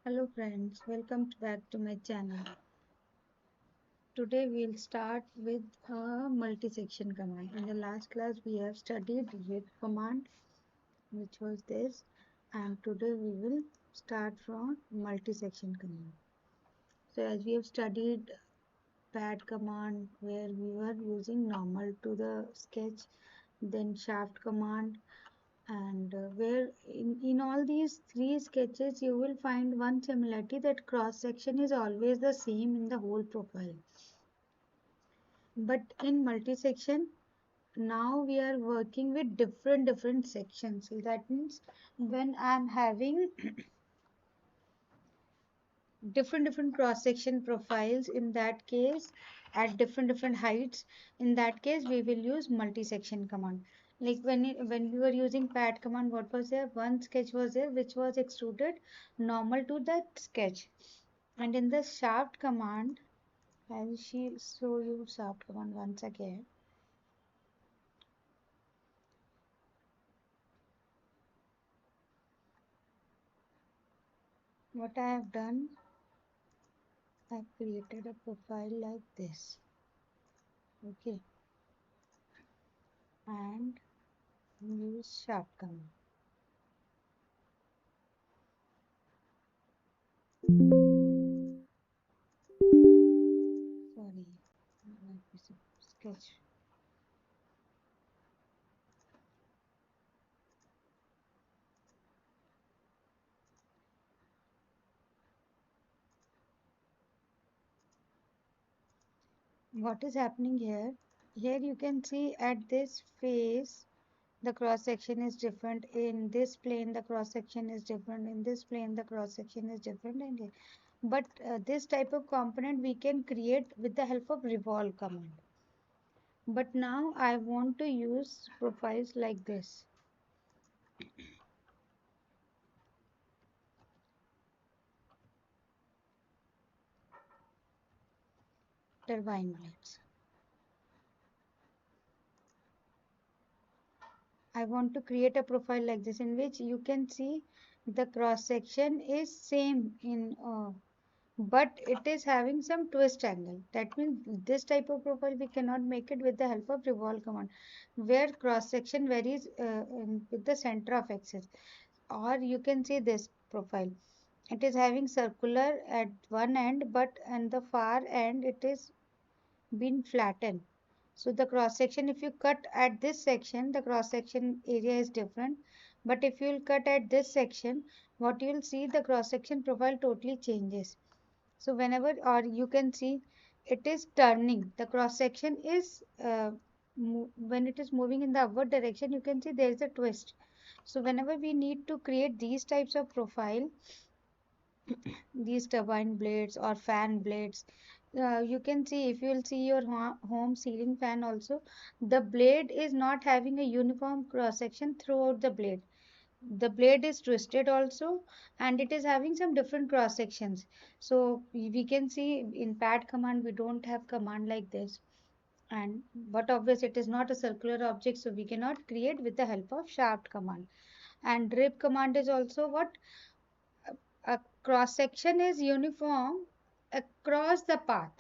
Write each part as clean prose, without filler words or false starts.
Hello friends, welcome back to my channel. Today we'll start with a multi-section command. In the last class we have studied rip command, which was this, and today we will start from multi-section command. So as we have studied pad command where we were using normal to the sketch, then shaft command, and where in all these three sketches you will find one similarity, that cross section is always the same in the whole profile. But in multi-section, now we are working with different sections. So that means when I am having different cross section profiles, in that case at different heights, in that case we will use multi-section command. Like when we were using pad command, what was there? One sketch was there which was extruded normal to that sketch. And in the shaft command, I'll show you shaft command once again. What I have done, I've created a profile like this. Okay, and use shaft command. Sorry, let me sketch. What is happening here? Here you can see at this face the cross section is different. In this plane the cross section is different. In this plane the cross section is different. And but this type of component we can create with the help of revolve command. But now I want to use profiles like this. Turbine blades. I want to create a profile like this in which you can see the cross section is same in but it is having some twist angle. That means this type of profile we cannot make it with the help of revolve command, where cross section varies with the center of axis. Or you can see this profile, it is having circular at one end, but at the far end it is been flattened. So the cross section, if you cut at this section, the cross section area is different. But if you will cut at this section, what you will see, the cross section profile totally changes. So whenever, or you can see it is turning, the cross section is when it is moving in the upward direction, you can see there is a twist. So whenever we need to create these types of profile, these turbine blades or fan blades, you can see, if you will see your home ceiling fan also, the blade is not having a uniform cross section throughout the blade. The blade is twisted also, and it is having some different cross sections. So we can see in pad command we don't have command like this, and but obviously it is not a circular object, so we cannot create with the help of shaft command. And rip command is also what, a cross section is uniform across the path,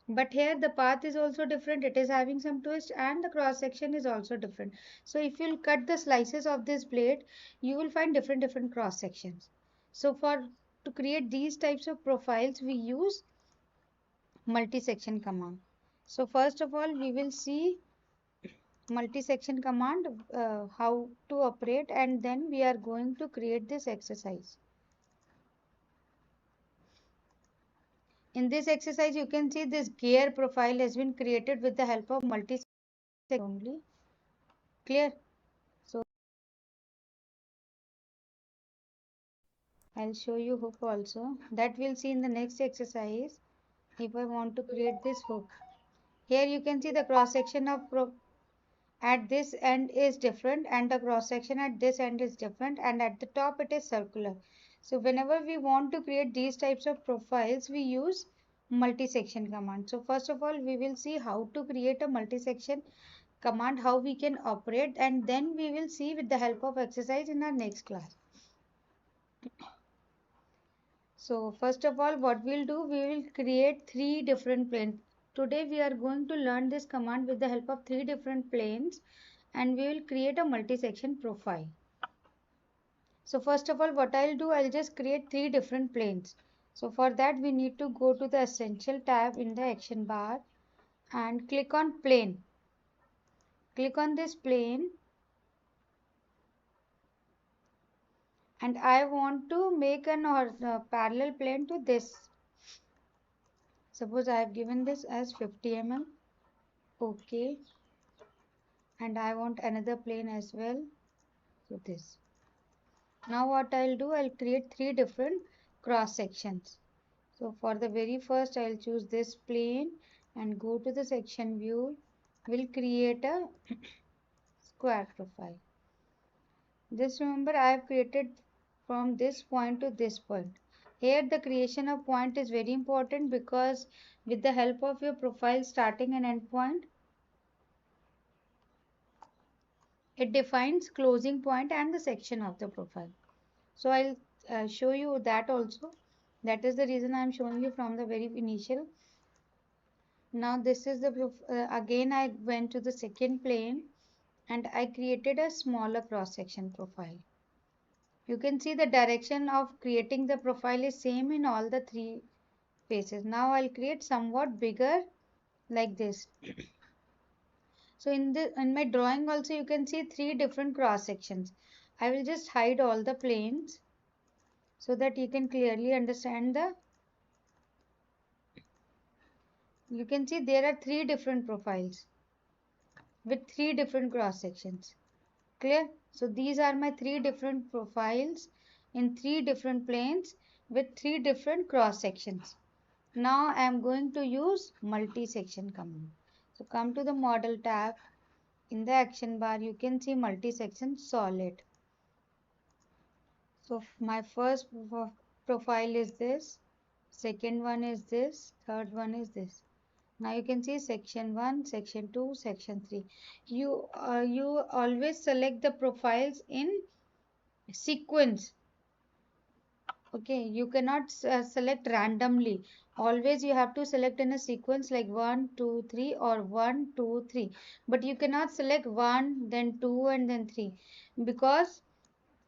but here the path is also different, it is having some twist, and the cross section is also different. So if you'll cut the slices of this blade, you will find different cross sections. So for to create these types of profiles we use multi-section command. So first of all we will see multi-section command, how to operate, and then we are going to create this exercise. In this exercise you can see this gear profile has been created with the help of multi-section only. Clear? So I'll show you hook also, that we'll see in the next exercise. If I want to create this hook, here you can see the cross section of at this end is different, and the cross section at this end is different, and at the top it is circular. So whenever we want to create these types of profiles, we use multi-section command. So first of all we will see how to create a multi-section command, how we can operate, and then we will see with the help of exercise in our next class. So first of all, what we'll do, we will create three different planes. Today we are going to learn this command with the help of three different planes, and we will create a multi-section profile. So first of all, what I'll do, I'll just create three different planes. So for that we need to go to the Essential tab in the action bar and click on plane. Click on this plane, and I want to make an parallel plane to this. Suppose I have given this as 50 mm. Okay. And I want another plane as well. So this. Now what I'll do, I'll create three different cross sections. So for the very first, I'll choose this plane and go to the section view. We'll create a square profile. Just remember, I have created from this point to this point. Here the creation of point is very important, because with the help of your profile starting and end point, it defines closing point and the section of the profile. So I'll show you that also. That is the reason I'm showing you from the very initial. Now this is the again I went to the second plane and I created a smaller cross section profile. You can see the direction of creating the profile is same in all the three faces. Now I'll create somewhat bigger like this. So in my drawing also you can see three different cross sections. I will just hide all the planes so that you can clearly understand the. You can see there are three different profiles with three different cross sections. Clear? So these are my three different profiles in three different planes with three different cross sections. Now I am going to use multi-section command. So come to the model tab. In the action bar you can see multi-section solid. So my first profile is this, second one is this, third one is this. Now you can see section 1, section 2, section 3. You always select the profiles in sequence. Okay, you cannot select randomly. Always you have to select in a sequence like 1, 2, 3 or 1, 2, 3. But you cannot select 1, then 2 and then 3, because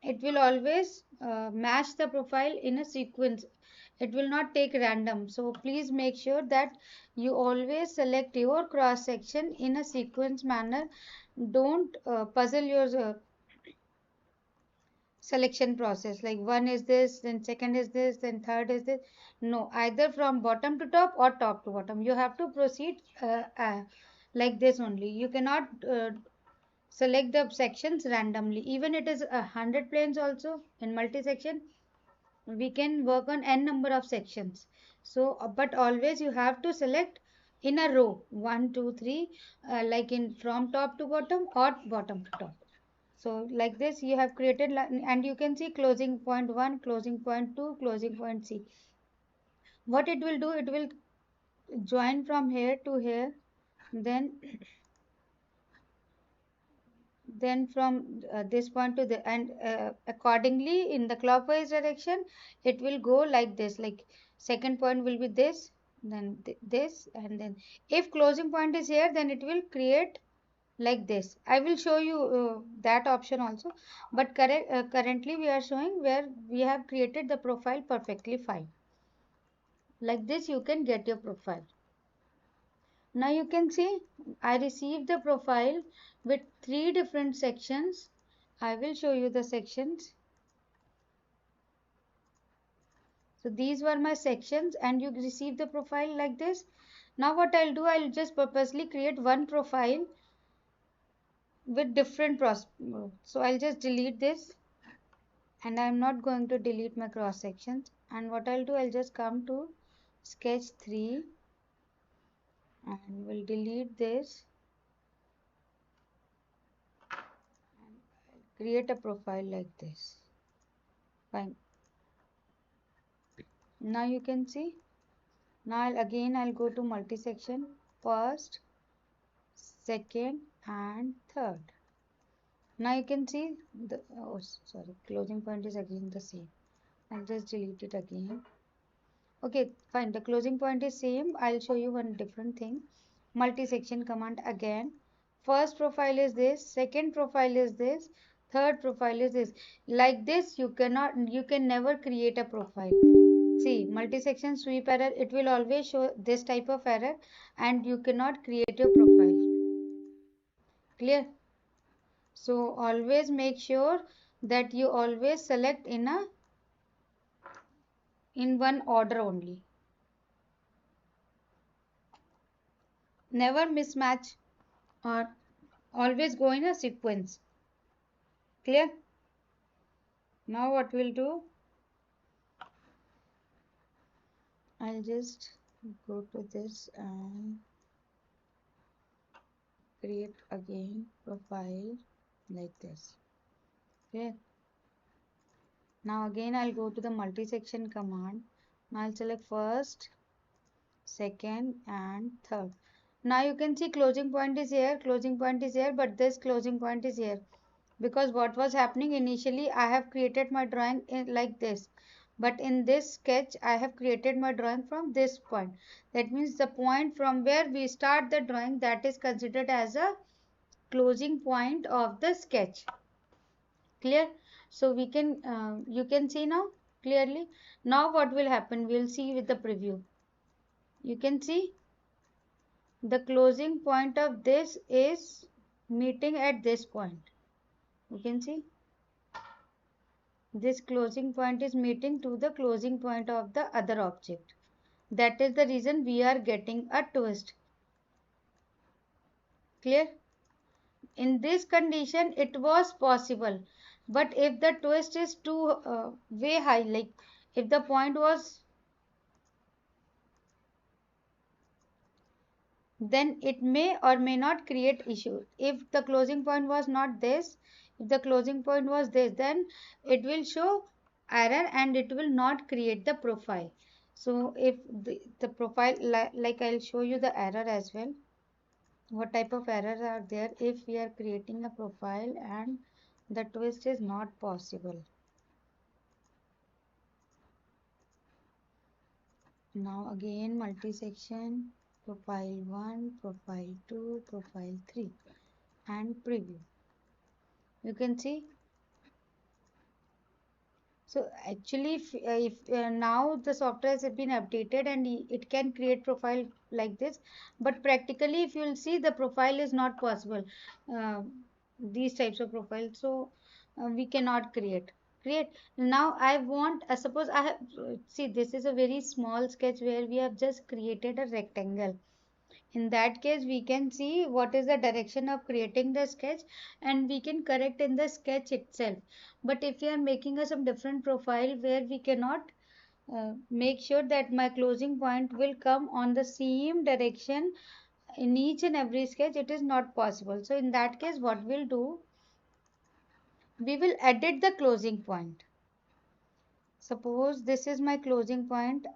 it will always match the profile in a sequence. It will not take random. So please make sure that you always select your cross section in a sequence manner. Don't puzzle your selection process, like one is this, then second is this, then third is this. No, either from bottom to top or top to bottom. You have to proceed like this only. You cannot select the sections randomly. Even it is 100 planes also in multi-section, we can work on n number of sections. So but always you have to select in a row 1 2 3, like in from top to bottom or bottom to top. So like this you have created, and you can see closing point 1, closing point 2, closing point C. What it will do, it will join from here to here, then from this point to the, and accordingly in the clockwise direction it will go like this. Like second point will be this, then this, and then if closing point is here, then it will create like this. I will show you that option also, but currently we are showing where we have created the profile perfectly fine. Like this you can get your profile. Now you can see I received the profile with three different sections. I will show you the sections. So these were my sections and you receive the profile like this. Now what I'll do, I'll just purposely create one profile with different so I'll just delete this, and I'm not going to delete my cross sections. And what I'll do, I'll just come to sketch 3 and we'll delete this and I'll create a profile like this. Fine. Now you can see. Now I'll go to multi-section, first, second and third. Now you can see the, oh sorry, closing point is again the same. I'll just delete it again. Okay, fine. The closing point is same. I'll show you one different thing. Multi-section command again. First profile is this, second profile is this, third profile is this. Like this, you can never create a profile. See, multi-section sweep error, it will always show this type of error and you cannot create your profile. Clear? So always make sure that you always select in one order only. Never mismatch or always go in a sequence. Clear? Now what we'll do, I'll just go to this and create again profile like this. Okay. Now again I'll go to the multi-section command. Now I'll select first, second and third. Now you can see closing point is here, closing point is here, but this closing point is here. Because what was happening initially, I have created my drawing like this, but in this sketch I have created my drawing from this point. That means the point from where we start the drawing, that is considered as a closing point of the sketch. Clear? So we can you can see now clearly. Now what will happen, we'll see with the preview. You can see the closing point of this is meeting at this point. You can see this closing point is meeting to the closing point of the other object. That is the reason we are getting a twist. Clear? In this condition it was possible, but if the twist is too way high, like if the point was, then it may or may not create issue. If the closing point was not this, if the closing point was this, then it will show error and it will not create the profile. So if the profile, like I'll show you the error as well, what type of errors are there if we are creating a profile and the twist is not possible. Now again multi-section, profile 1, profile 2, profile 3 and preview. You can see. So actually if now the software has been updated and it can create profile like this, but practically if you will see, the profile is not possible, uh, these types of profiles. So we cannot create. Now I want, suppose I have, see, this is a very small sketch where we have just created a rectangle. In that case we can see what is the direction of creating the sketch and we can correct in the sketch itself. But if we are making some different profile where we cannot make sure that my closing point will come on the same direction in each and every sketch, it is not possible. So in that case what we'll do, we will edit the closing point. Suppose this is my closing point,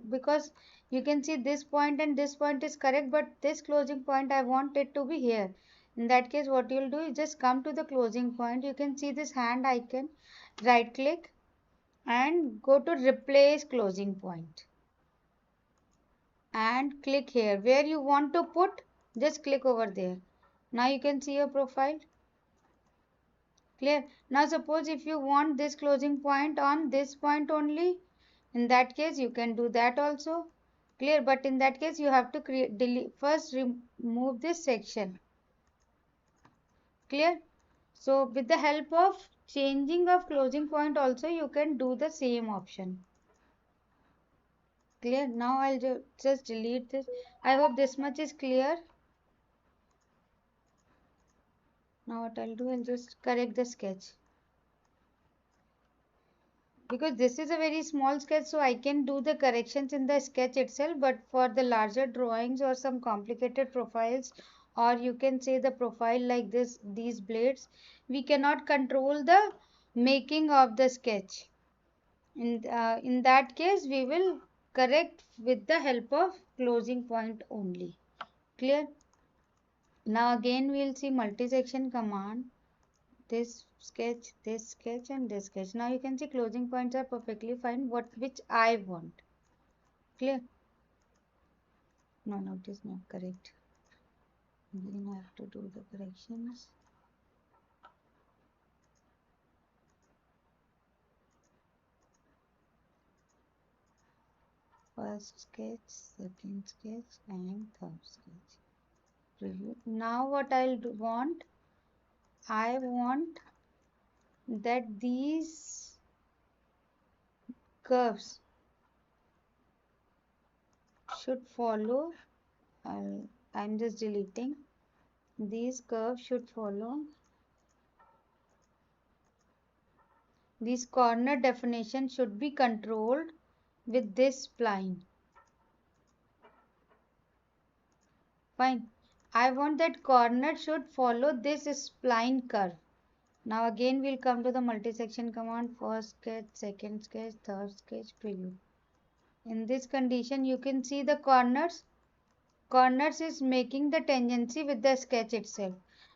because you can see this point and this point is correct, but this closing point I want it to be here. In that case what you'll do is just come to the closing point. You can see this hand icon, right click and go to replace closing point and click here where you want to put, just click over there. Now you can see your profile. Clear? Now suppose if you want this closing point on this point only, in that case you can do that also. Clear? But in that case you have to create, delete, first remove this section. Clear? So with the help of changing of closing point also you can do the same option. Clear? Now I'll just delete this. I hope this much is clear. Now what I'll do, I'll just correct the sketch. Because this is a very small sketch, so I can do the corrections in the sketch itself, but for the larger drawings or some complicated profiles, or you can say the profile like this, these blades, we cannot control the making of the sketch. In that case we will correct with the help of closing point only. Clear? Now again we will see multi-section command, this sketch and this sketch. Now you can see closing points are perfectly fine, which I want. Clear? No, no, it is not correct. Again I have to do the corrections. First sketch, second sketch, and third sketch. Preview. Now what I want that these curves should follow. I'm just deleting. These curves should follow. This corner definition should be controlled with this spline. Fine. I want that corner should follow this spline curve. Now again we'll come to the multi-section command. First sketch, second sketch, third sketch, preview. In this condition you can see the corners. Corners is making the tangency with the sketch itself.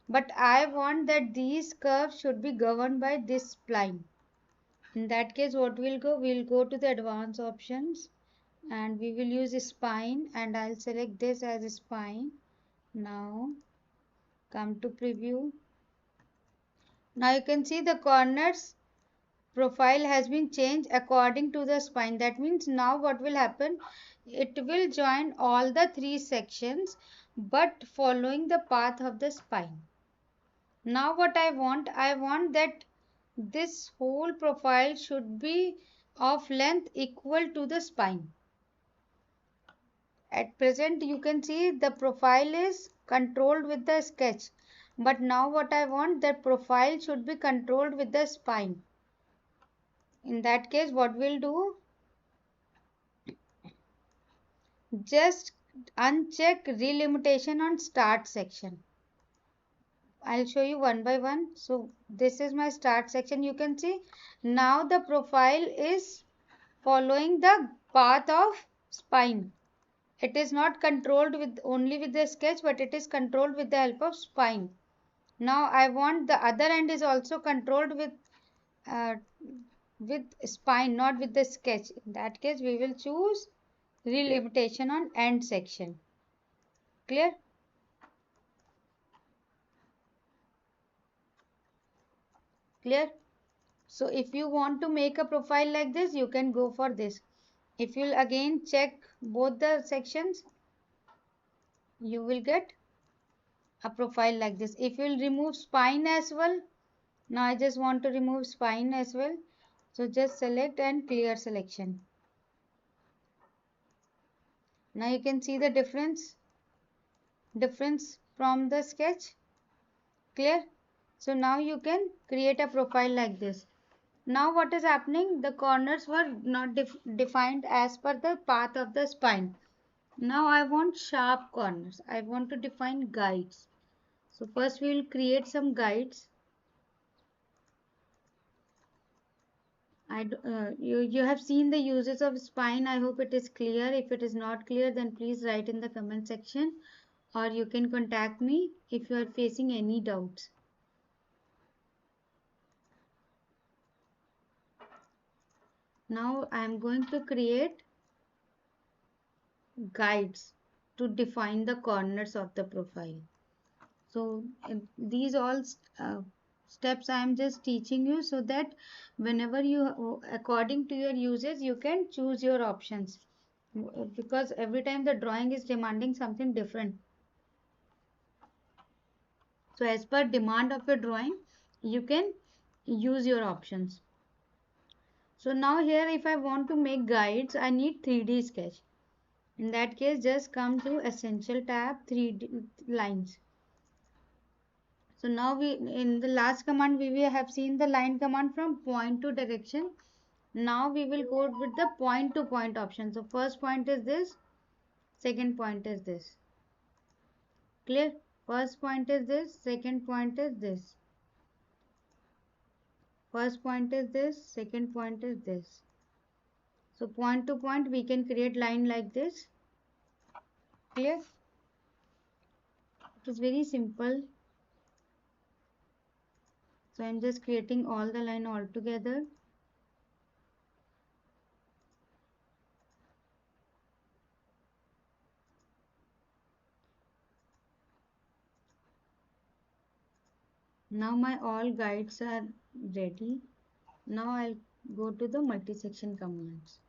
But I want that these curves should be governed by this spline. In that case what we'll go to the advanced options and we will use a spine, and I'll select this as a spine. Now come to preview. Now you can see the corners profile has been changed according to the spine. That means now what will happen, it will join all the three sections but following the path of the spine. Now what I want that this whole profile should be of length equal to the spine. At present you can see the profile is controlled with the sketch, but now what I want, that profile should be controlled with the spine. In that case what we'll do, just uncheck relimitation on start section. I'll show you one by one. So this is my start section. You can see now the profile is following the path of spine. It is not controlled with only with the sketch, but it is controlled with the help of spine. Now I want the other end is also controlled uh, with spine, not with the sketch. In that case we will choose relimitation on end section. Clear? Clear? So if you want to make a profile like this, you can go for this. If you'll again check both the sections, you will get a profile like this. If you'll remove spine as well, now I just want to remove spine as well. So just select and clear selection. Now you can see the difference from the sketch. Clear? So now you can create a profile like this. Now what is happening? The corners were not defined as per the path of the spine. Now I want sharp corners. I want to define guides. So first we will create some guides. You have seen the uses of spine. I hope it is clear. If it is not clear, then please write in the comment section, or you can contact me if you are facing any doubts. Now I am going to create guides to define the corners of the profile. So these all steps I am just teaching you so that whenever you, according to your uses, you can choose your options, because every time the drawing is demanding something different. So as per demand of your drawing, you can use your options. So now here if I want to make guides, I need 3D sketch. In that case, just come to Essential tab, 3D lines. So now in the last command we will have seen the line command from point to direction. Now we will go with the point to point option. So first point is this, second point is this. Clear? First point is this, second point is this. First point is this, second point is this. So point to point we can create line like this. Clear? It is very simple. So I am just creating all the line all together. Now my all guides are ready. Now I'll go to the multi-section commands.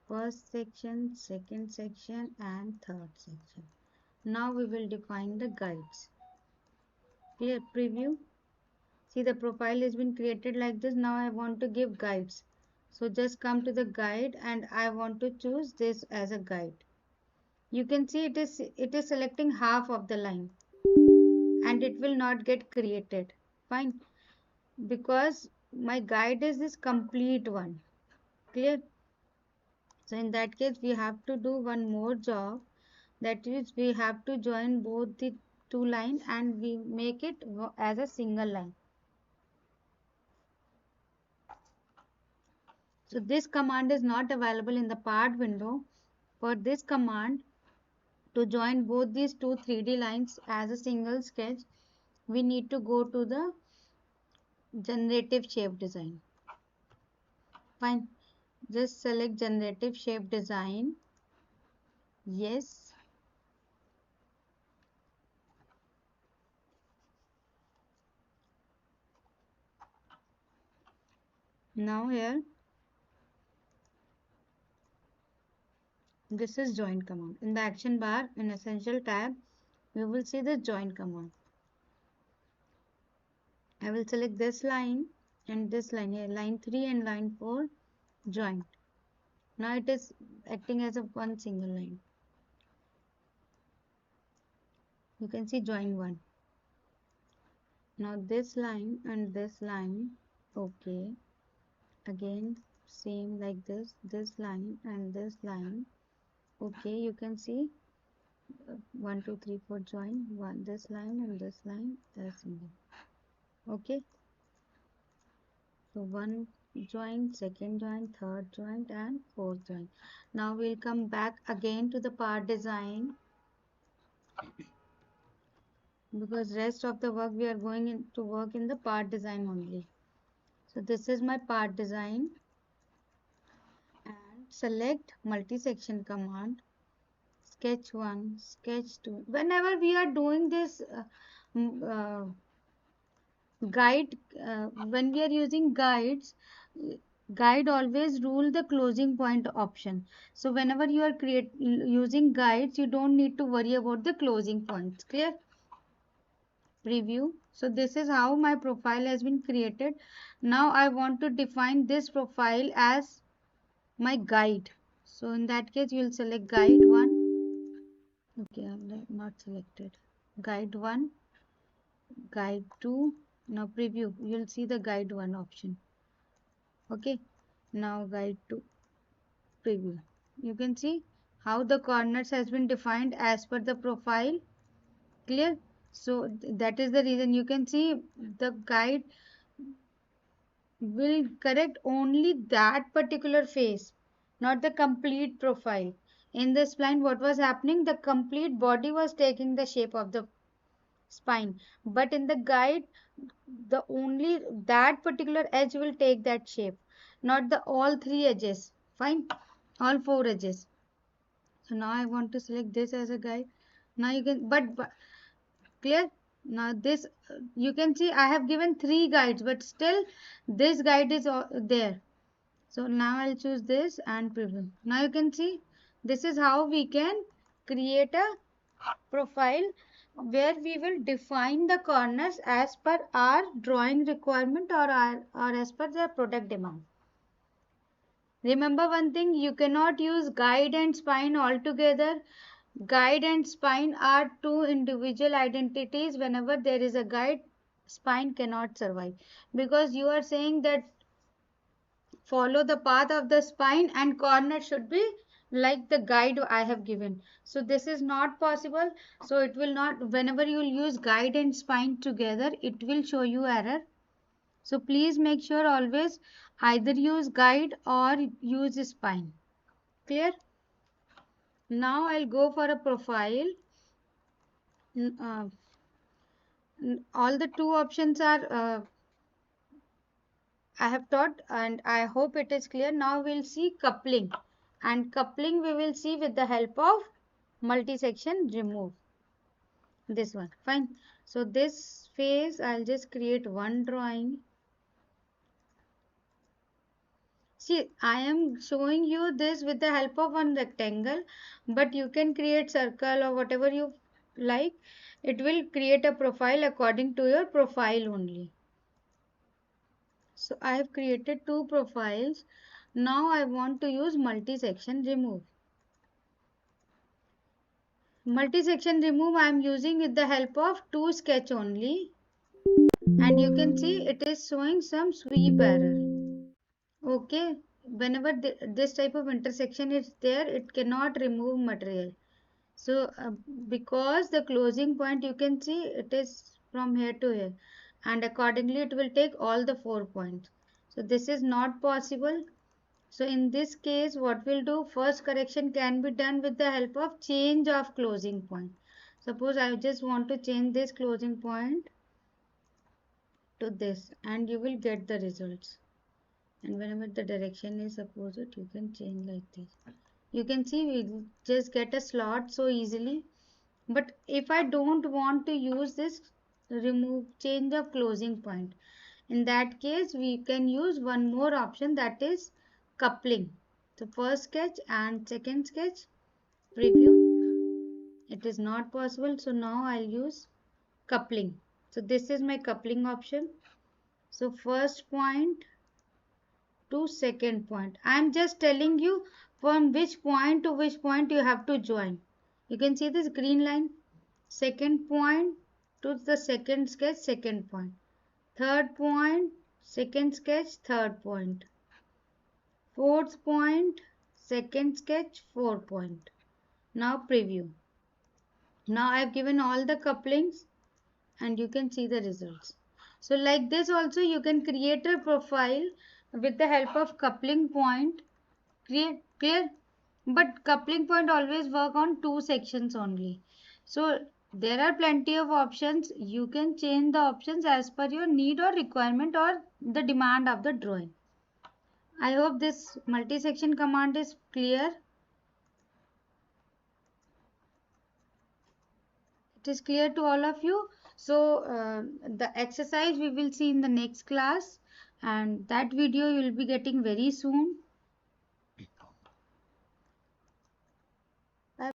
First section, second section and third section. Now we will define the guides. Clear? Preview. See, the profile has been created like this. Now I want to give guides. So just come to the guide and I want to choose this as a guide. You can see it is selecting half of the line and it will not get created. Fine. Because my guide is this complete one. Clear? So in that case we have to do one more job, that is we have to join both the two lines and we make it as a single line. So this command is not available in the part window. For this command to join both these two 3D lines as a single sketch, we need to go to the generative shape design. Fine. Just select generative shape design. Yes. Now here this is join command. In the action bar in essential tab we will see the join command. I will select this line and this line here, line 3 and line 4 joined. Now it is acting as a one single line. You can see join 1. Now this line and this line, okay, again same like this line and this line, okay, you can see 1 2 3 4 join, one this line and this line as single. Okay, so one joint, second joint, third joint and fourth joint. Now we'll come back again to the part design, because rest of the work we are going to work in the part design only. So this is my part design and select multi-section command, sketch 1, sketch 2. Whenever we are doing this guide, when we are using guides, guide always rule the closing point option. So whenever you are using guides, you don't need to worry about the closing points. Clear? Preview. So this is how my profile has been created. Now I want to define this profile as my guide. So in that case you will select guide 1. Okay, I'm not selected. Guide 1, guide 2. Now preview, you will see the guide 1 option. Okay, now guide 2, preview. You can see how the corners has been defined as per the profile. Clear? So that is the reason you can see the guide will correct only that particular face, not the complete profile. In the spline, what was happening? The complete body was taking the shape of the spine, but in the guide, the only that particular edge will take that shape, not the all three edges. Fine, all four edges. So now I want to select this as a guide. Now you can, but clear? Now this, you can see I have given 3 guides, but still this guide is there. So now I'll choose this and preview. Now you can see this is how we can create a profile where we will define the corners as per our drawing requirement or as per the product demand. Remember one thing, you cannot use guide and spine altogether. Guide and spine are two individual identities. Whenever there is a guide, spine cannot survive, because you are saying that follow the path of the spine and corner should be like the guide I have given. So this is not possible. So it will not, whenever you will use guide and spine together, it will show you error. So please make sure always either use guide or use spine. Clear? Now I'll go for a profile. All the two options are I have taught and I hope it is clear. Now we'll see coupling. And coupling we will see with the help of multi-section remove. This one, fine. So this phase I'll just create one drawing. See, I am showing you this with the help of one rectangle, but you can create circle or whatever you like. It will create a profile according to your profile only. So I have created two profiles. Now I want to use multi-section remove. Multi-section remove I am using with the help of two sketch only, and you can see it is showing some sweep error. Okay, whenever this type of intersection is there, it cannot remove material. So because the closing point you can see it is from here to here, and accordingly it will take all the 4 points. So this is not possible. So in this case what we'll do, first correction can be done with the help of change of closing point. Suppose I just want to change this closing point to this, and you will get the results. And whenever the direction is opposite, you can change like this. You can see we just get a slot so easily. But if I don't want to use this remove change of closing point, in that case we can use one more option, that is coupling. So first sketch and second sketch, preview. It is not possible, so now I'll use coupling. So this is my coupling option. So first point to second point. I am just telling you from which point to which point you have to join. You can see this green line. Second point to the second sketch, second point. Third point, second sketch, third point. Fourth point, second sketch, fourth point. Now preview. Now I have given all the couplings and you can see the results. So like this also you can create a profile with the help of coupling point. Clear? But coupling point always work on two sections only. So there are plenty of options. You can change the options as per your need or requirement or the demand of the drawing. I hope this multi-section command is clear. It is clear to all of you. So the exercise we will see in the next class, and that video you will be getting very soon.